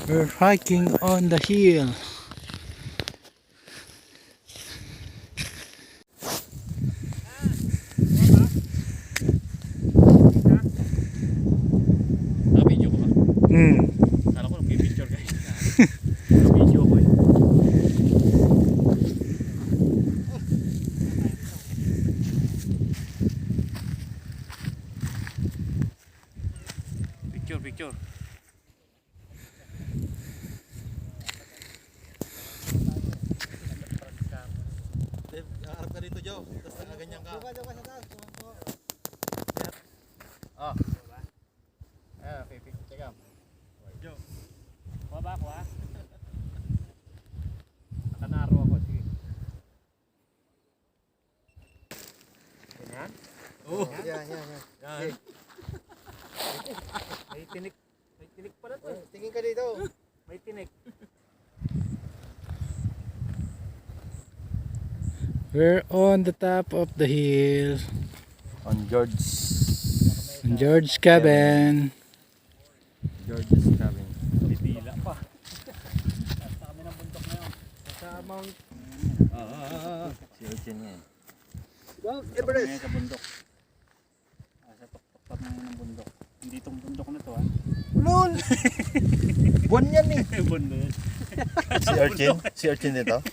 We're hiking on the hill. Naka-video ko ba? Kala ko nag-picture guys. Naka-video ko eh. Picture. Harap ka dito, Joe. Tapos nakaganyan ka. Oh. Okay, teka. Joe. Baba ako ha. Nakanaro ako, sige. Ganyan? Oh, yan. May tinik pala to. Tingin ka dito. May tinik. We're on the top of the hill. On George Cabin. George's cabin. Bitila pa. Basta kami ng bundok na yun. Sa Mount... Si Urchin yan. Mount Everest. Sa bundok. Sa tuktok ng bundok. Hindi itong bundok na to ha. Lol! Buwan yan eh. Bundok. Si Urchin dito?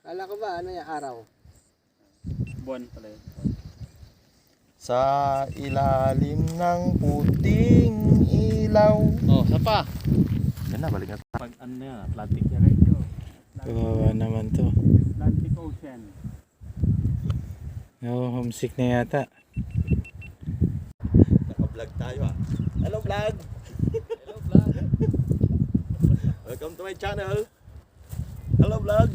Kala ko ba ano yung araw? Buwan pala yun. Sa ilalim ng puting ilaw. Oh, sapa. Yan na, balik na. Pag ano na yan, Atlantic yan ito. Kawawa naman to. Atlantic Ocean. Homesick na yata. Naka-vlog tayo ah. Hello vlog! Hello vlog. Welcome to my channel. Hello vlog!